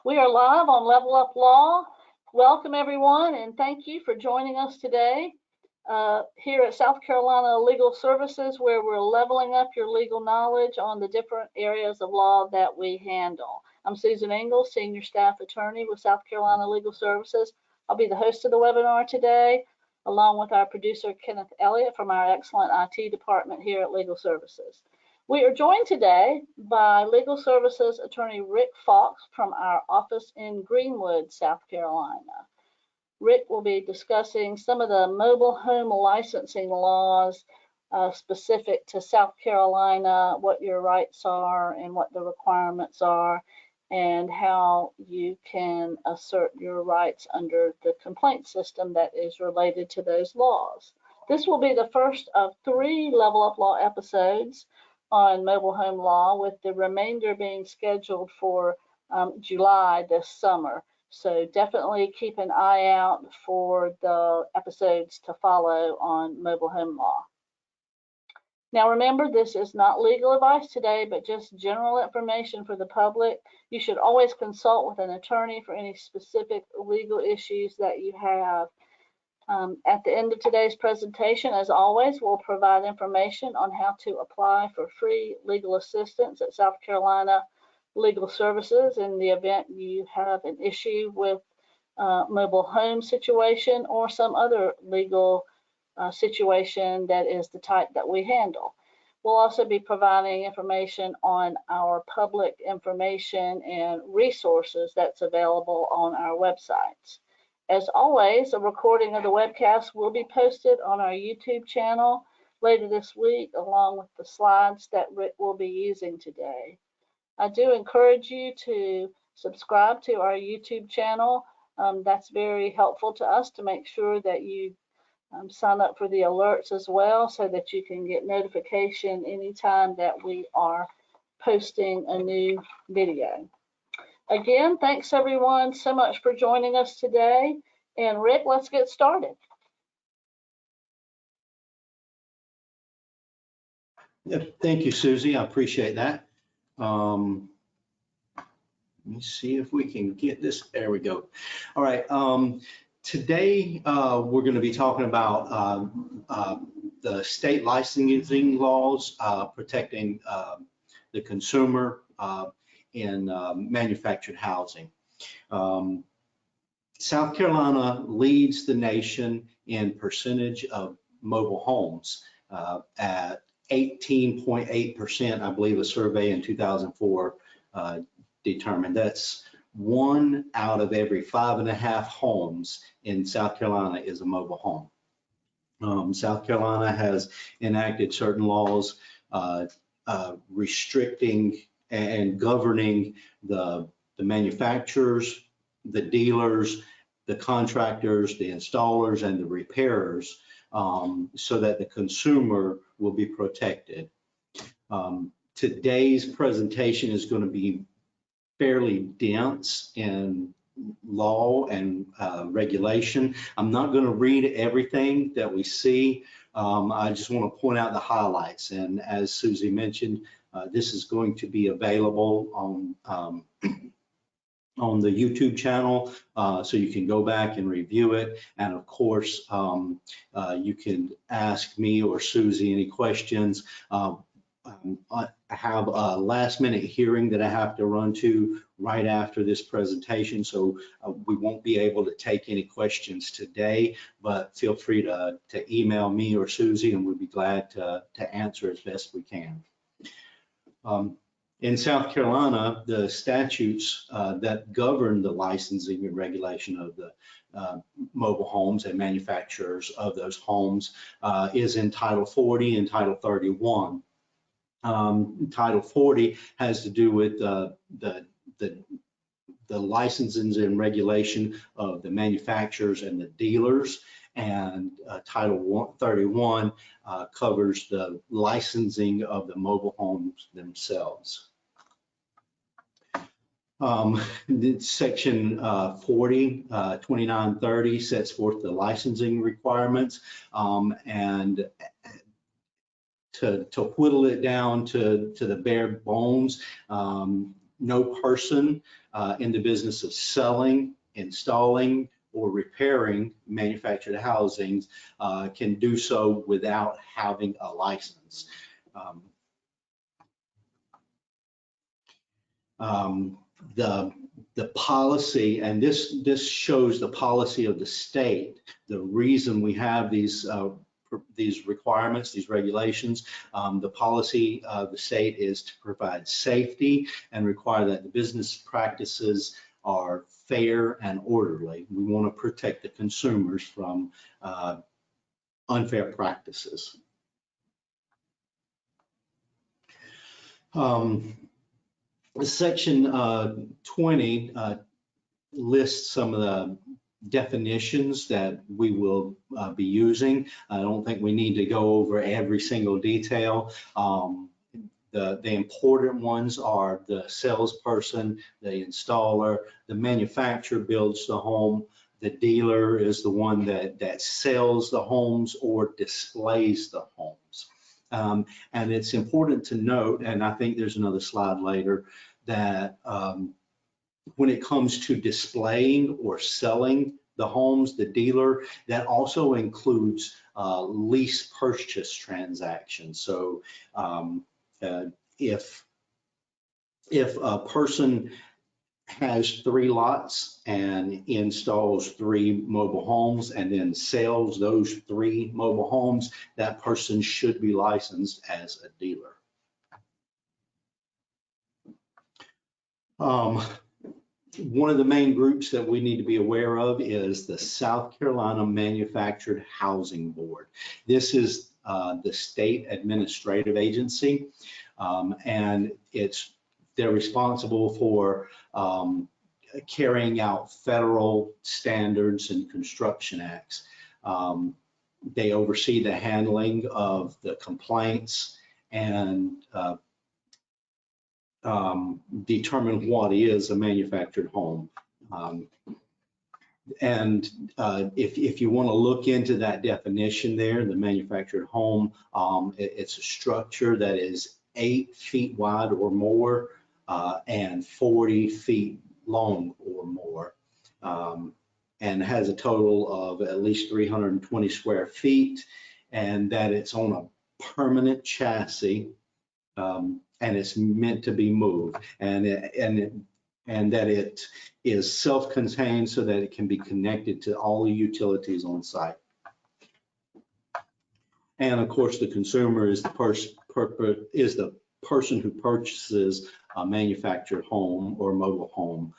We are live on Level Up Law. Welcome everyone, and thank you for joining us today here at South Carolina Legal Services, where we're leveling up your legal knowledge on the different areas of law that we handle. I'm Susan Ingalls, Senior Staff Attorney with South Carolina Legal Services. I'll be the host of the webinar today, along with our producer, Kenneth Elliott, from our excellent IT department here at Legal Services. We are joined today by Legal Services Attorney Rick Fox from our office in Greenwood, South Carolina. Rick will be discussing some of the mobile home licensing laws specific to South Carolina, what your rights are and what the requirements are, and how you can assert your rights under the complaint system that is related to those laws. This will be the first of 3 Level Up Law episodes on mobile home law, with the remainder being scheduled for July this summer. So definitely keep an eye out for the episodes to follow on mobile home law. Now remember, this is not legal advice today, but just general information for the public. You should always consult with an attorney for any specific legal issues that you have. At the end of today's presentation, as always, we'll provide information on how to apply for free legal assistance at South Carolina Legal Services in the event you have an issue with mobile home situation or some other legal situation that is the type that we handle. We'll also be providing information on our public information and resources that's available on our websites. As always, a recording of the webcast will be posted on our YouTube channel later this week, along with the slides that Rick will be using today. I do encourage you to subscribe to our YouTube channel. That's very helpful to us to make sure that you sign up for the alerts as well, so that you can get notification anytime that we are posting a new video. Again, thanks everyone so much for joining us today. And Rick, let's get started. Yep, thank you, Susie. I appreciate that. Let me see if we can get this. There we go. All right. Today, we're going to be talking about the state licensing laws protecting the consumer in manufactured housing. South Carolina leads the nation in percentage of mobile homes at 18.8%, I believe a survey in 2004 determined. That's 1 out of every 5.5 homes in South Carolina is a mobile home. South Carolina has enacted certain laws restricting and governing the manufacturers, the dealers, the contractors, the installers, and the repairers, so that the consumer will be protected. Today's presentation is going to be fairly dense in law and regulation. I'm not going to read everything that we see. I just want to point out the highlights. And as Susie mentioned, this is going to be available on the YouTube channel, so you can go back and review it. And of course, you can ask me or Susie any questions. I have a last minute hearing that I have to run to right after this presentation, so we won't be able to take any questions today, but feel free to email me or Susie, and we'll be glad to answer as best we can. In South Carolina, the statutes that govern the licensing and regulation of the mobile homes and manufacturers of those homes is in Title 40 and Title 31. Title 40 has to do with the licensing and regulation of the manufacturers and the dealers, and Title 31 covers the licensing of the mobile homes themselves. Section 2930 sets forth the licensing requirements, and to whittle it down to the bare bones, no person in the business of selling, installing, or repairing manufactured housings can do so without having a license. The policy, and this shows the policy of the state, the reason we have these requirements, these regulations. The policy of the state is to provide safety and require that the business practices are fair and orderly. We want to protect the consumers from unfair practices. Section 20 lists some of the definitions that we will be using. I don't think we need to go over every single detail. The important ones are the salesperson, the installer, the manufacturer builds the home, the dealer is the one that sells the homes or displays the homes. And it's important to note, and I think there's another slide later, that when it comes to displaying or selling the homes, the dealer, that also includes lease purchase transactions. So if a person has 3 lots and installs 3 mobile homes and then sells those 3 mobile homes, that person should be licensed as a dealer. One of the main groups that we need to be aware of is the South Carolina Manufactured Housing Board. This is the state administrative agency, and they're responsible for carrying out federal standards and construction acts. They oversee the handling of the complaints and determine what is a manufactured home. And if you want to look into that definition there, the manufactured home, it's a structure that is 8 feet wide or more and 40 feet long or more, and has a total of at least 320 square feet, and that it's on a permanent chassis, and it's meant to be moved, and that it is self-contained so that it can be connected to all the utilities on site. And of course, the consumer is the person who purchases a manufactured home or mobile home,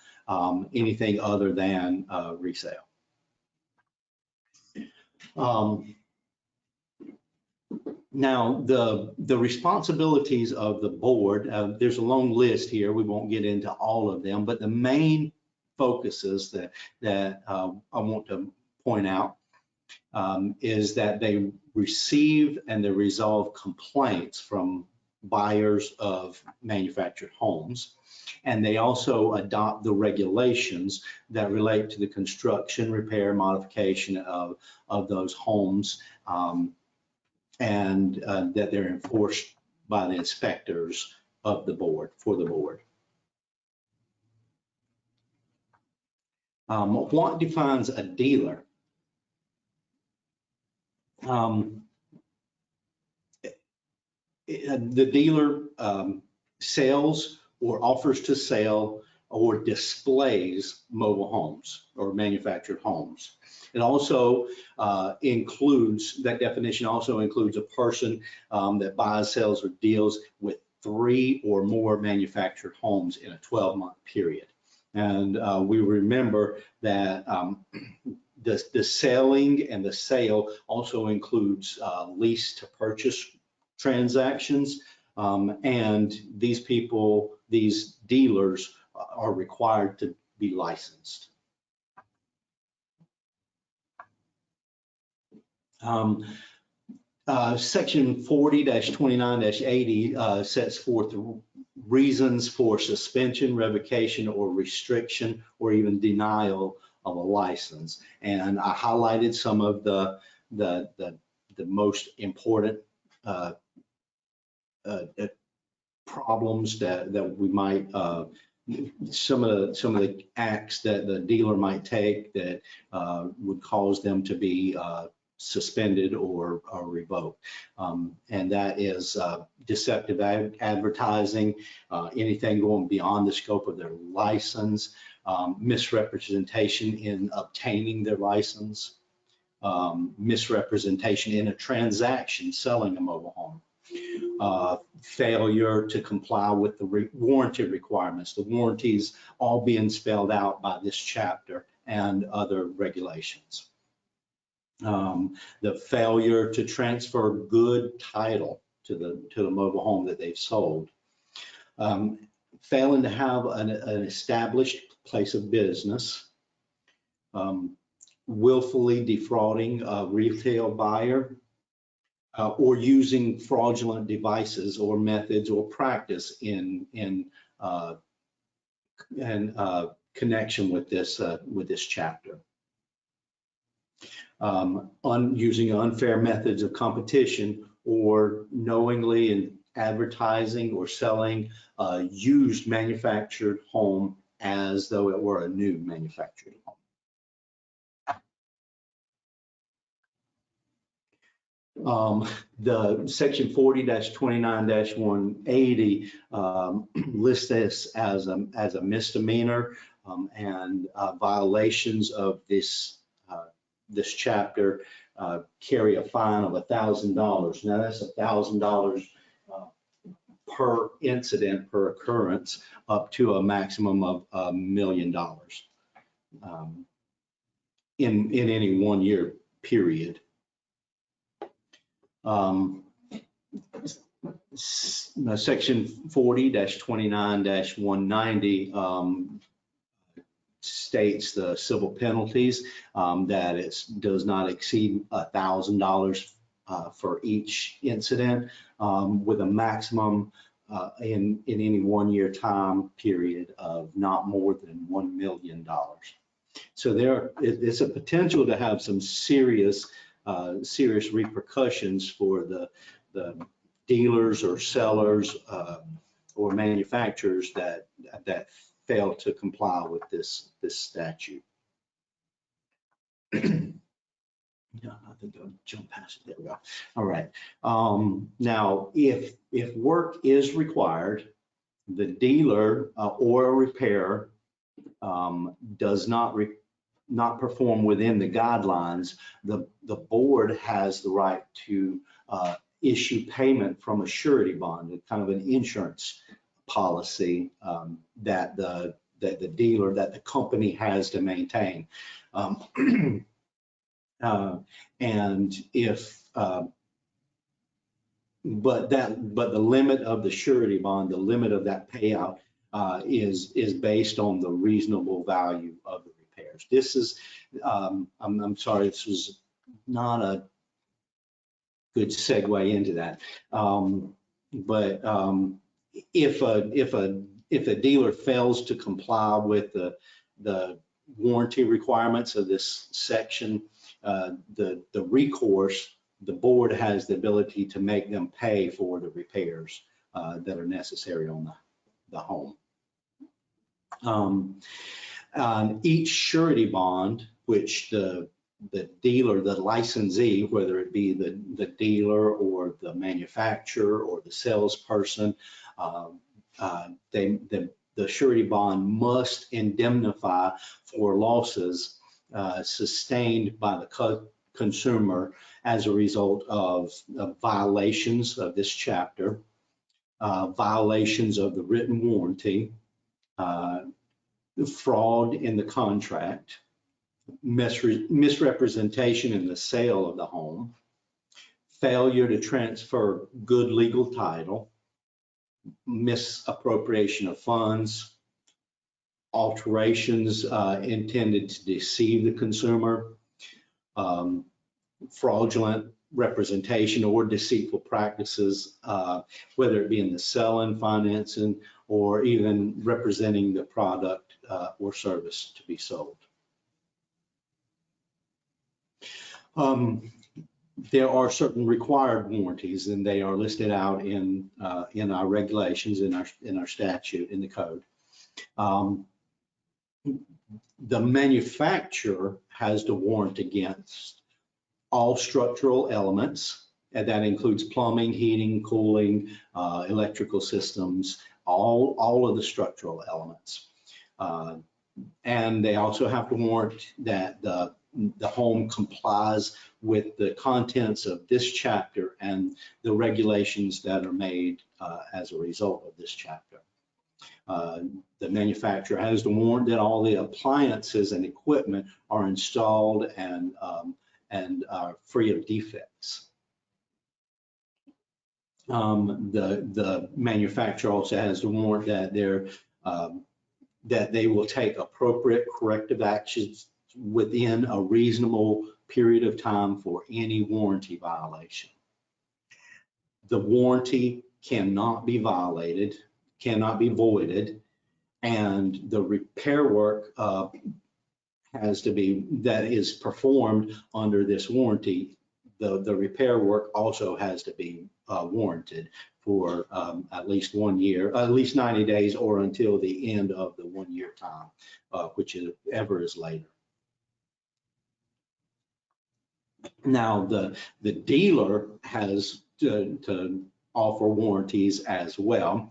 anything other than resale. Now, the responsibilities of the board, there's a long list here. We won't get into all of them, but the main focuses that I want to point out is that they receive and they resolve complaints from buyers of manufactured homes, and they also adopt the regulations that relate to the construction, repair, modification of those homes, and that they're enforced by the inspectors of the board, for the board. What defines a dealer? The dealer sells or offers to sell or displays mobile homes or manufactured homes. It also includes, that definition also includes a person that buys, sells, or deals with 3 or more manufactured homes in a 12-month period. And we remember that the selling and the sale also includes lease to purchase transactions, and these dealers are required to be licensed. Section 40-29-80 sets forth the reasons for suspension, revocation, or restriction, or even denial of a license. And I highlighted some of the most important problems that we might some of the acts that the dealer might take that would cause them to be suspended or revoked. And that is deceptive advertising, anything going beyond the scope of their license, misrepresentation in obtaining their license, misrepresentation in a transaction selling a mobile home, failure to comply with the warranty requirements, the warranties all being spelled out by this chapter and other regulations. The failure to transfer good title to the mobile home that they've sold. Failing to have an established place of business. Willfully defrauding a retail buyer, or using fraudulent devices or methods or practice in connection with this chapter. Using unfair methods of competition, or knowingly in advertising or selling a used manufactured home as though it were a new manufactured home. The section 40-29-180 lists this as a misdemeanor, and violations of this chapter carry a fine of $1,000. Now that's $1,000 per incident, per occurrence, up to a maximum of $1 million in any 1 year period. Section 40-29-190 states the civil penalties, that it does not exceed $1,000 for each incident, with a maximum in any 1 year time period of not more than $1 million. So it's a potential to have some serious repercussions for the dealers or sellers or manufacturers that fail to comply with this statute. Yeah, I think I'll jump past it. There we go. All right. Now, if work is required, the dealer or a repairer does not perform within the guidelines, the board has the right to issue payment from a surety bond, kind of an insurance policy that the dealer, that the company has to maintain. And if but the limit of the surety bond, the limit of that payout is based on the reasonable value of the repairs. This is I'm sorry, this was not a good segue into that. But if a dealer fails to comply with the warranty requirements of this section, the recourse, the board has the ability to make them pay for the repairs that are necessary on the home. Each surety bond, which the dealer, the licensee, whether it be the dealer or the manufacturer or the salesperson, the surety bond must indemnify for losses sustained by the consumer as a result of violations of this chapter, violations of the written warranty, fraud in the contract, misrepresentation in the sale of the home, failure to transfer good legal title, misappropriation of funds, alterations intended to deceive the consumer, fraudulent representation or deceitful practices, whether it be in the selling, financing, or even representing the product or service to be sold. There are certain required warranties, and they are listed out in our regulations, in our statute, in the code. Um, the manufacturer has to warrant against all structural elements, and that includes plumbing, heating, cooling, electrical systems, all of the structural elements. And they also have to warrant that the home complies with the contents of this chapter and the regulations that are made as a result of this chapter. The manufacturer has to warrant that all the appliances and equipment are installed and are free of defects. The manufacturer also has to warrant that that they will take appropriate corrective actions within a reasonable period of time for any warranty violation. The warranty cannot be violated, cannot be voided, and the repair work has to be, that is performed under this warranty, the repair work also has to be warranted for at least 1 year, at least 90 days, or until the end of the 1 year time, which is ever is later. Now, the dealer has to offer warranties as well.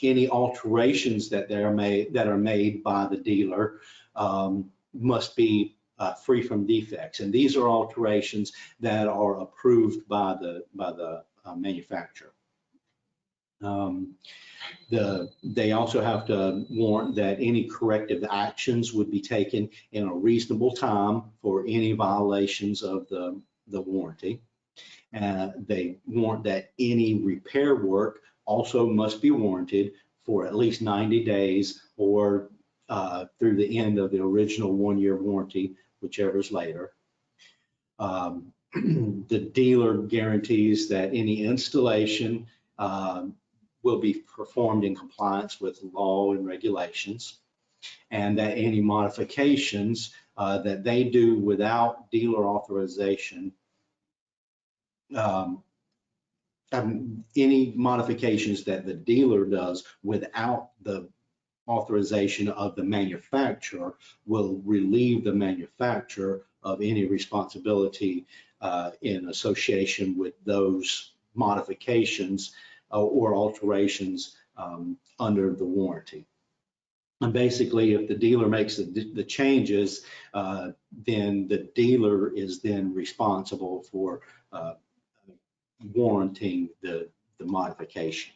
Any alterations that are made by the dealer must be free from defects, and these are alterations that are approved by the manufacturer. They also have to warrant that any corrective actions would be taken in a reasonable time for any violations of the warranty. They warrant that any repair work also must be warranted for at least 90 days or through the end of the original 1 year warranty, whichever is later. The dealer guarantees that any installation will be performed in compliance with law and regulations, and that any modifications that they do without dealer authorization, any modifications that the dealer does without the authorization of the manufacturer will relieve the manufacturer of any responsibility in association with those modifications or alterations under the warranty. And basically, if the dealer makes the changes, then the dealer is then responsible for warranting the modification.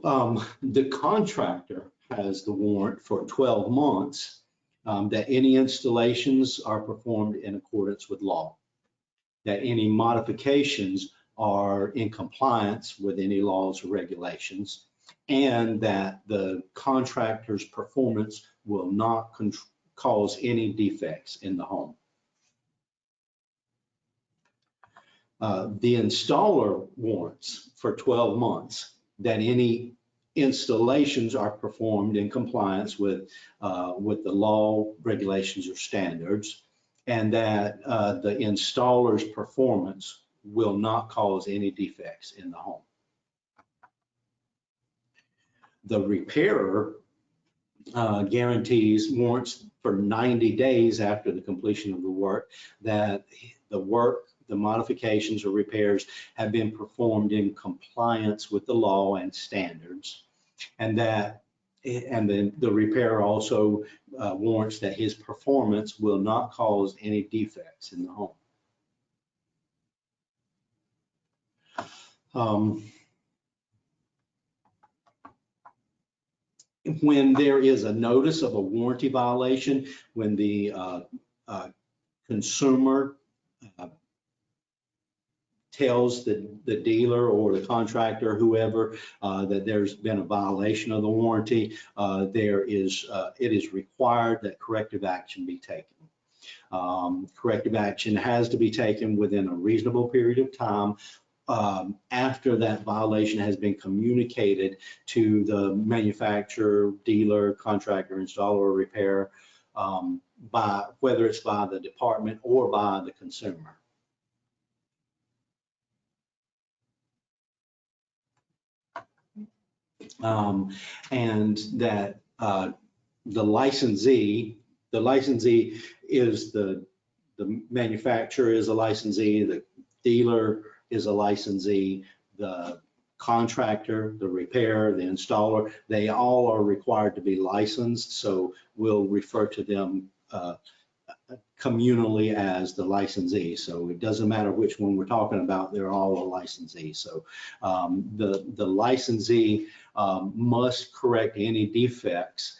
The contractor has the warrant for 12 months that any installations are performed in accordance with law, that any modifications are in compliance with any laws or regulations, and that the contractor's performance will not cause any defects in the home. The installer warrants for 12 months that any installations are performed in compliance with the law, regulations, or standards, and that the installer's performance will not cause any defects in the home. The repairer guarantees warrants for 90 days after the completion of the work that the modifications or repairs have been performed in compliance with the law and standards, and then the repairer also warrants that his performance will not cause any defects in the home. When there is a notice of a warranty violation, when the consumer tells the dealer or the contractor, whoever, that there's been a violation of the warranty, it is required that corrective action be taken. Corrective action has to be taken within a reasonable period of time after that violation has been communicated to the manufacturer, dealer, contractor, installer, or repairer, whether it's by the department or by the consumer. And that the licensee is the manufacturer is a licensee, the dealer is a licensee, the contractor, the repairer, the installer, they all are required to be licensed. So we'll refer to them communally as the licensee. So it doesn't matter which one we're talking about, they're all a licensee. So the licensee must correct any defects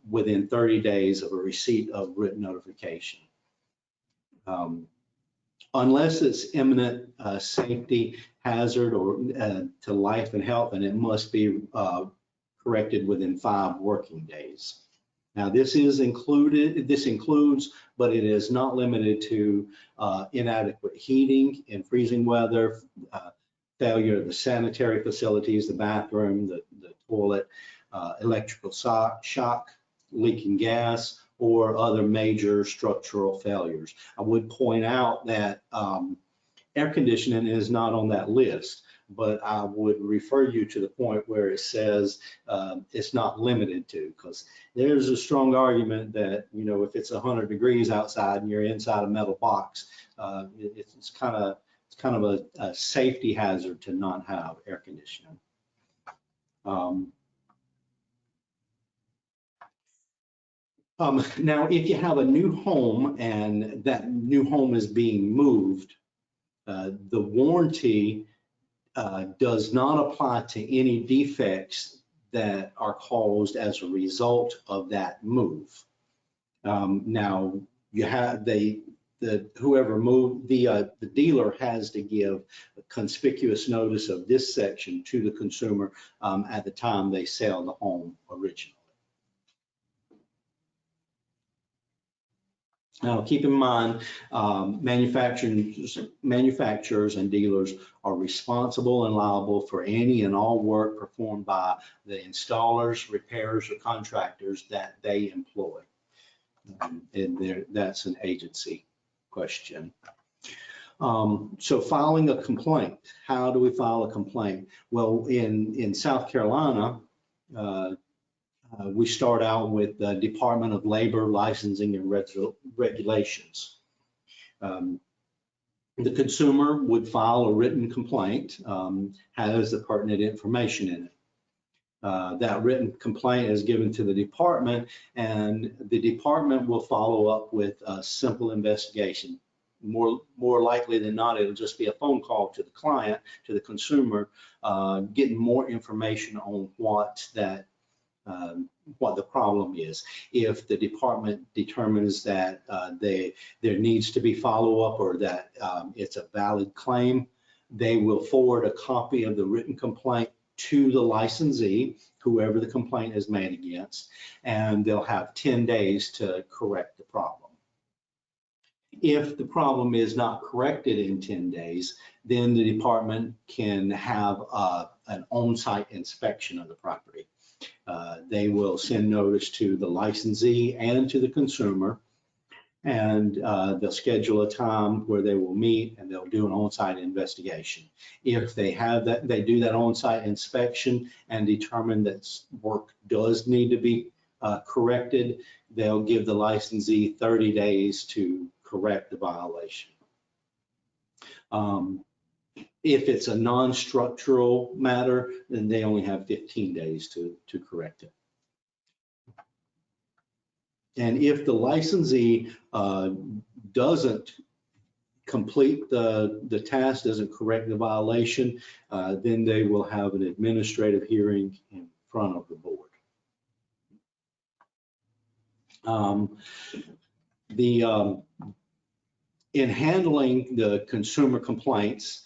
within 30 days of a receipt of written notification. Unless it's imminent safety hazard or to life and health, and it must be corrected within 5 working days. Now, this includes, but it is not limited to inadequate heating in freezing weather, failure of the sanitary facilities, the bathroom, the toilet, electrical shock, leaking gas, or other major structural failures. I would point out that air conditioning is not on that list, but I would refer you to the point where it says it's not limited to, because there's a strong argument that, you know, if it's 100 degrees outside and you're inside a metal box, it's kind of a safety hazard to not have air conditioning. Now, if you have a new home and that new home is being moved, the warranty does not apply to any defects that are caused as a result of that move. Now, you have whoever moved, the dealer has to give a conspicuous notice of this section to the consumer at the time they sell the home originally. Now, keep in mind, manufacturers and dealers are responsible and liable for any and all work performed by the installers, repairers, or contractors that they employ. And that's an agency question. So filing a complaint, how do we file a complaint? Well, in South Carolina, we start out with the Department of Labor Licensing and Regulations. The consumer would file a written complaint, has the pertinent information in it. That written complaint is given to the department, and the department will follow up with a simple investigation. More likely than not, it'll just be a phone call to the client, to the consumer, getting more information on what the problem is. If the department determines that there needs to be follow-up or that it's a valid claim, they will forward a copy of the written complaint to the licensee, whoever the complaint is made against, and they'll have 10 days to correct the problem. If the problem is not corrected in 10 days, then the department can have an on-site inspection of the property. They will send notice to the licensee and to the consumer, and they'll schedule a time where they will meet and they'll do an on-site investigation. If they have that, they do that on-site inspection and determine that work does need to be corrected, they'll give the licensee 30 days to correct the violation. If it's a non-structural matter, then they only have 15 days to correct it. And if the licensee doesn't complete the task, doesn't correct the violation, then they will have an administrative hearing in front of the board. In handling the consumer complaints,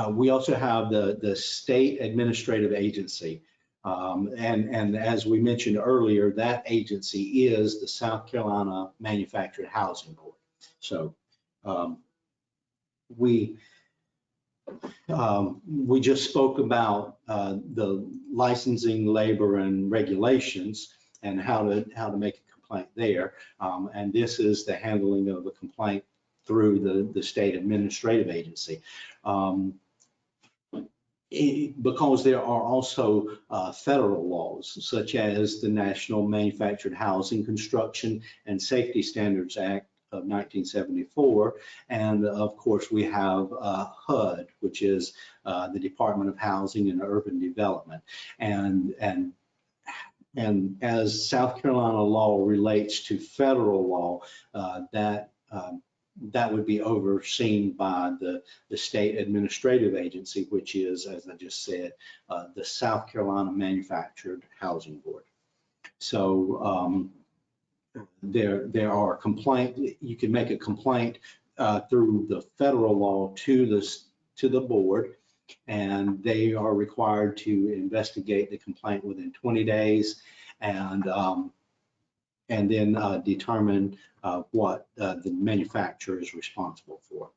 we also have the state administrative agency. And as we mentioned earlier, that agency is the South Carolina Manufactured Housing Board. So we just spoke about the licensing, labor, and regulations and how to make a complaint there. And this is the handling of a complaint through the state administrative agency. because there are also federal laws, such as the National Manufactured Housing Construction and Safety Standards Act of 1974. And of course, we have HUD, which is the Department of Housing and Urban Development. And as South Carolina law relates to federal law, that would be overseen by the state administrative agency, which is, as I just said, the South Carolina Manufactured Housing Board. So there are complaint. You can make a complaint through the federal law to the board, and they are required to investigate the complaint within 20 days, and then determine what the manufacturer is responsible for.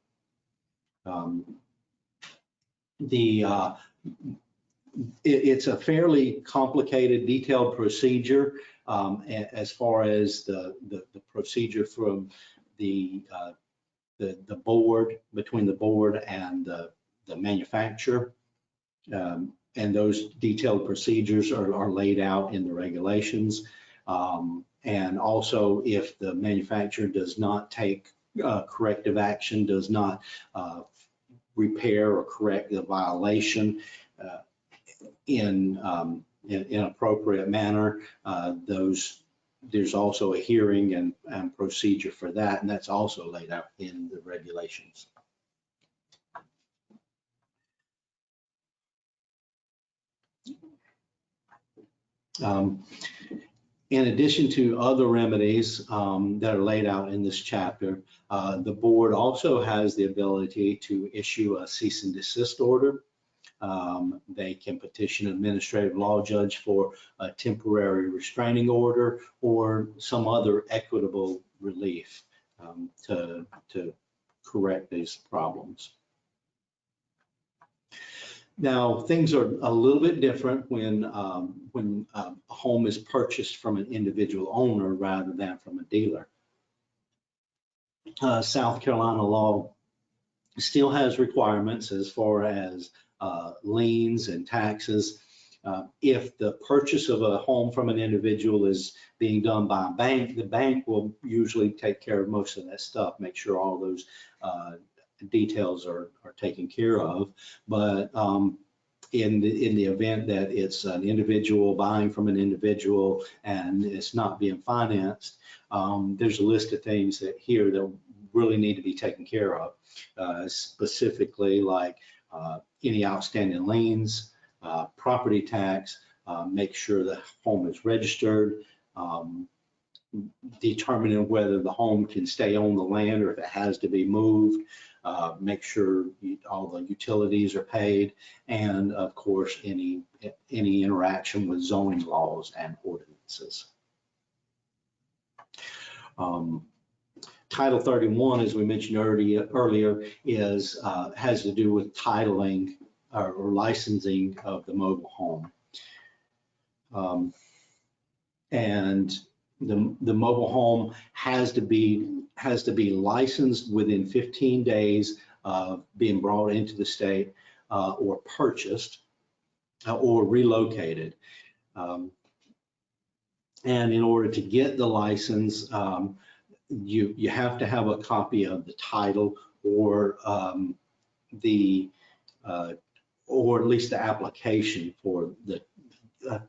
It's a fairly complicated, detailed procedure as far as the procedure from the board, between the board and the manufacturer. And those detailed procedures are laid out in the regulations. And also, if the manufacturer does not take corrective action, does not repair or correct the violation in an appropriate manner, there's also a hearing and procedure for that, and that's also laid out in the regulations. In addition to other remedies that are laid out in this chapter, the board also has the ability to issue a cease and desist order. They can petition an administrative law judge for a temporary restraining order or some other equitable relief to correct these problems. Now, things are a little bit different when a home is purchased from an individual owner rather than from a dealer. South Carolina law still has requirements as far as liens and taxes. If the purchase of a home from an individual is being done by a bank, the bank will usually take care of most of that stuff, make sure all those details are taken care of. But in the event that it's an individual buying from an individual and it's not being financed, there's a list of things that here that really need to be taken care of, specifically like any outstanding liens, property tax, make sure the home is registered, determining whether the home can stay on the land or if it has to be moved, make sure all the utilities are paid, and of course any interaction with zoning laws and ordinances. Title 31, as we mentioned earlier, has to do with titling or licensing of the mobile home. And the mobile home has to be licensed within 15 days of being brought into the state or purchased or relocated. And in order to get the license, you have to have a copy of the title or or at least the application for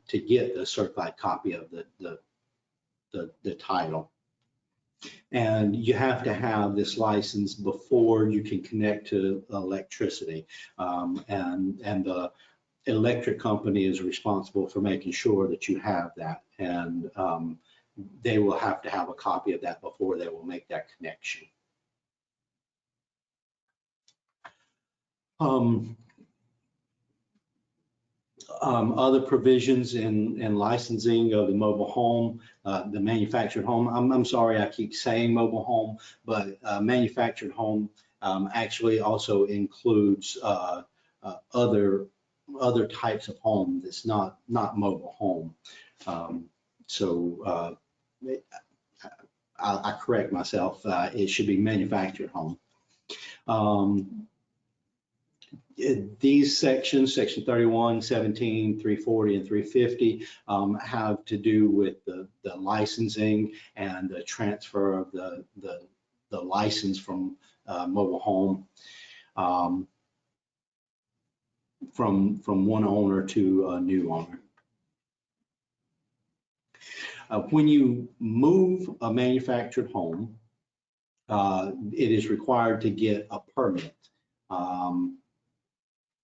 to get the certified copy of the title. And you have to have this license before you can connect to electricity. And the electric company is responsible for making sure that you have that. And they will have to have a copy of that before they will make that connection. Other provisions in licensing of the mobile home, the manufactured home. I'm sorry, I keep saying mobile home, but manufactured home actually also includes other types of home that's not mobile home. So I correct myself. It should be manufactured home. These sections, section 31, 17, 340, and 350, have to do with the licensing and the transfer of the license from mobile home from one owner to a new owner. When you move a manufactured home, it is required to get a permit.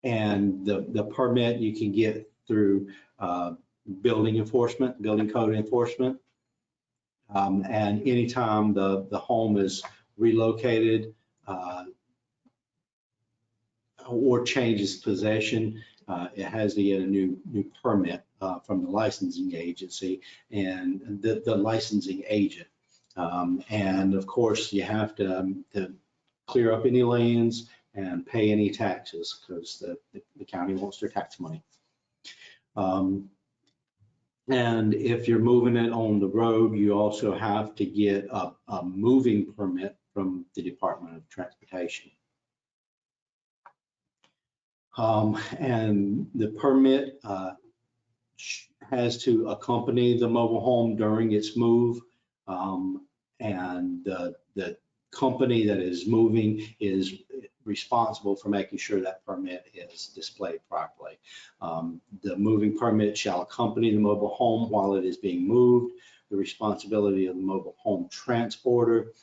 And the permit you can get through building enforcement, building code enforcement. And anytime the home is relocated or changes possession, it has to get a new permit from the licensing agency and the licensing agent. And of course, you have to clear up any liens and pay any taxes because the county wants their tax money. And if you're moving it on the road, you also have to get a moving permit from the Department of Transportation. And the permit has to accompany the mobile home during its move. And the company that is moving is responsible for making sure that permit is displayed properly. The moving permit shall accompany the mobile home while it is being moved, the responsibility of the mobile home transporter,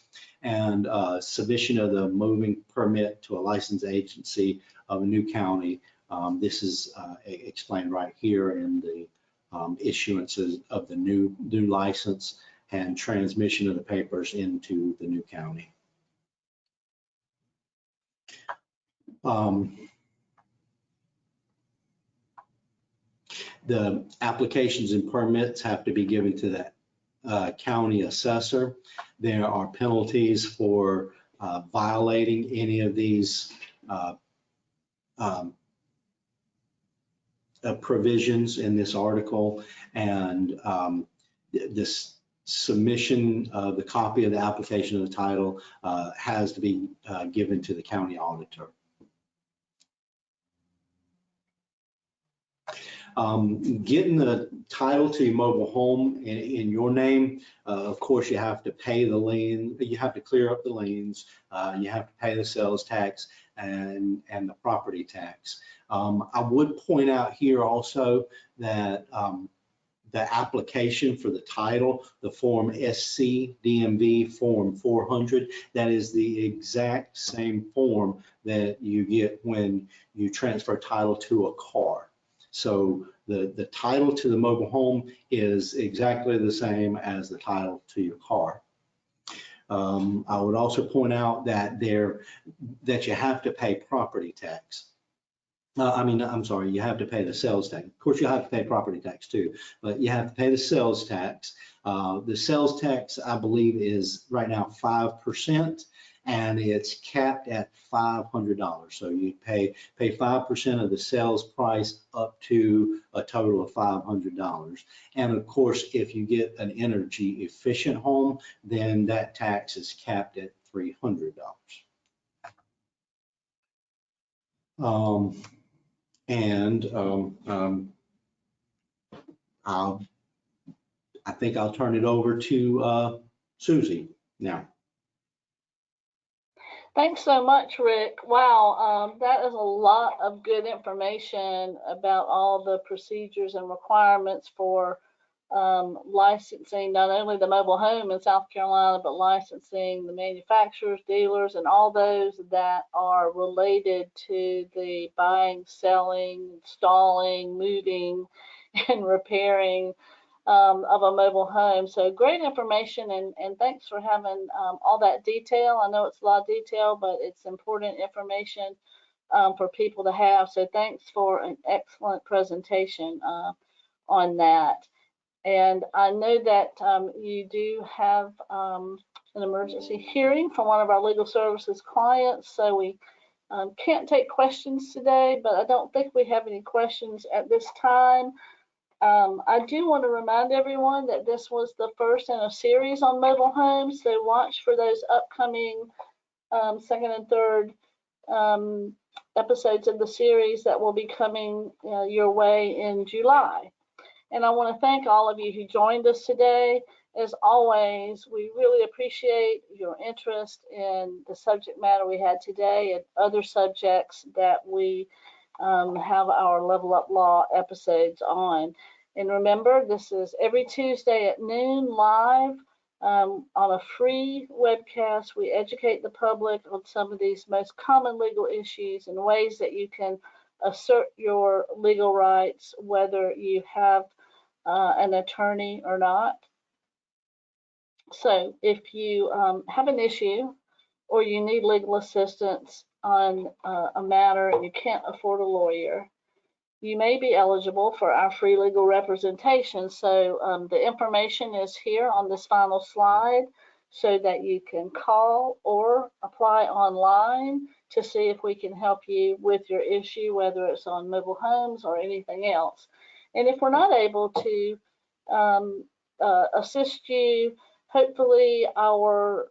and submission of the moving permit to a licensed agency of a new county. This is explained right here in the issuances of the new license and transmission of the papers into the new county. The applications and permits have to be given to the county assessor. There are penalties for violating any of these provisions in this article, and this submission of the copy of the application of the title has to be given to the county auditor. Getting the title to your mobile home in your name, of course, you have to pay the lien, you have to clear up the liens, you have to pay the sales tax and the property tax. I would point out here also that the application for the title, the form SC DMV form 400, that is the exact same form that you get when you transfer title to a car. So the title to the mobile home is exactly the same as the title to your car. I would also point out that you have to pay property tax. I'm sorry, you have to pay the sales tax. Of course, you have to pay property tax too, but you have to pay the sales tax. The sales tax, I believe, is right now 5%, and it's capped at $500. So you pay 5% of the sales price up to a total of $500. And of course, if you get an energy efficient home, then that tax is capped at $300. I think I'll turn it over to Susie now. Thanks so much, Rick. Wow, that is a lot of good information about all the procedures and requirements for licensing not only the mobile home in South Carolina, but licensing the manufacturers, dealers, and all those that are related to the buying, selling, installing, moving, and repairing of a mobile home. So great information, and thanks for having all that detail. I know it's a lot of detail, but it's important information for people to have. So thanks for an excellent presentation on that. And I know that you do have an emergency hearing from one of our legal services clients, so we can't take questions today, but I don't think we have any questions at this time. I do want to remind everyone that this was the first in a series on mobile homes, so watch for those upcoming second and third episodes of the series that will be coming your way in July. And I want to thank all of you who joined us today. As always, we really appreciate your interest in the subject matter we had today and other subjects that we have our Level Up Law episodes on. And remember, this is every Tuesday at noon live on a free webcast. We educate the public on some of these most common legal issues and ways that you can assert your legal rights, whether you have an attorney or not. So if you have an issue or you need legal assistance on a matter and you can't afford a lawyer, you may be eligible for our free legal representation. So the information is here on this final slide so that you can call or apply online to see if we can help you with your issue, whether it's on mobile homes or anything else. And if we're not able to assist you, hopefully our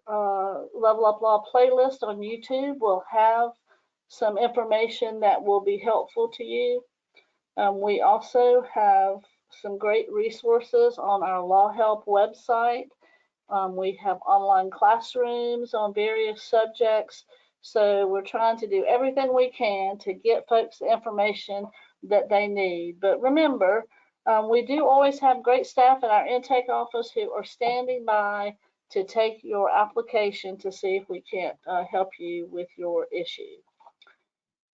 Level Up Law playlist on YouTube will have some information that will be helpful to you. We also have some great resources on our Law Help website. We have online classrooms on various subjects. So we're trying to do everything we can to get folks the information that they need. But remember, we do always have great staff at our intake office who are standing by to take your application to see if we can't help you with your issue.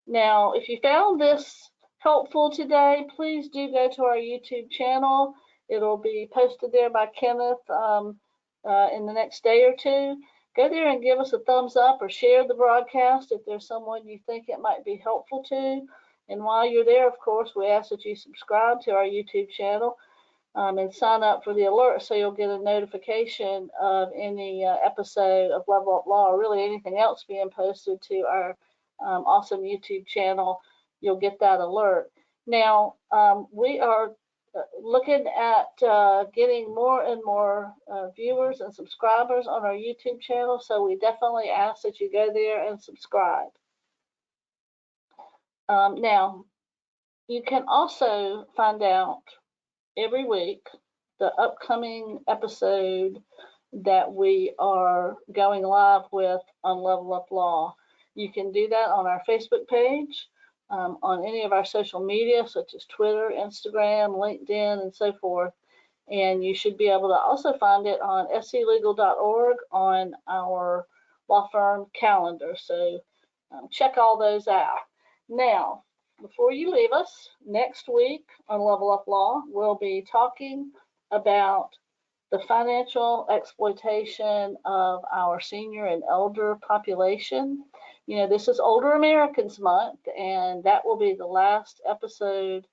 Now, if you found this helpful today, please do go to our YouTube channel. It'll be posted there by Kenneth in the next day or two. Go there and give us a thumbs up or share the broadcast if there's someone you think it might be helpful to. And while you're there, of course, we ask that you subscribe to our YouTube channel and sign up for the alert so you'll get a notification of any episode of Level Up Law or really anything else being posted to our awesome YouTube channel. You'll get that alert. Now, we are looking at getting more and more viewers and subscribers on our YouTube channel, so we definitely ask that you go there and subscribe. Now, you can also find out every week the upcoming episode that we are going live with on Level Up Law. You can do that on our Facebook page, on any of our social media, such as Twitter, Instagram, LinkedIn, and so forth. And you should be able to also find it on sclegal.org on our law firm calendar. So check all those out. Now, before you leave us, next week on Level Up Law, we'll be talking about the financial exploitation of our senior and elder population. You know, this is Older Americans Month, and that will be the last episode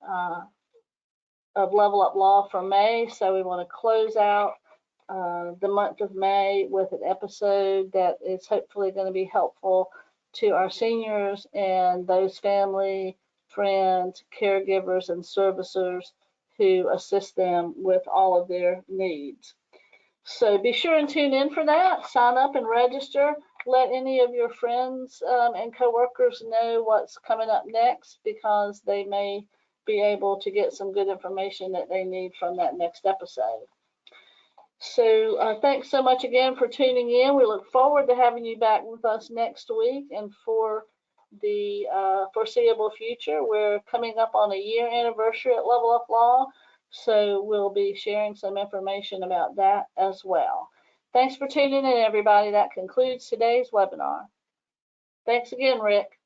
of Level Up Law for May. So we want to close out the month of May with an episode that is hopefully going to be helpful to our seniors and those family, friends, caregivers, and servicers who assist them with all of their needs. So be sure and tune in for that. Sign up and register. Let any of your friends and coworkers know what's coming up next, because they may be able to get some good information that they need from that next episode. So thanks so much again for tuning in. We look forward to having you back with us next week, and for the foreseeable future. We're coming up on a year anniversary at Level Up Law, so we'll be sharing some information about that as well. Thanks for tuning in, everybody. That concludes today's webinar. Thanks again, Rick.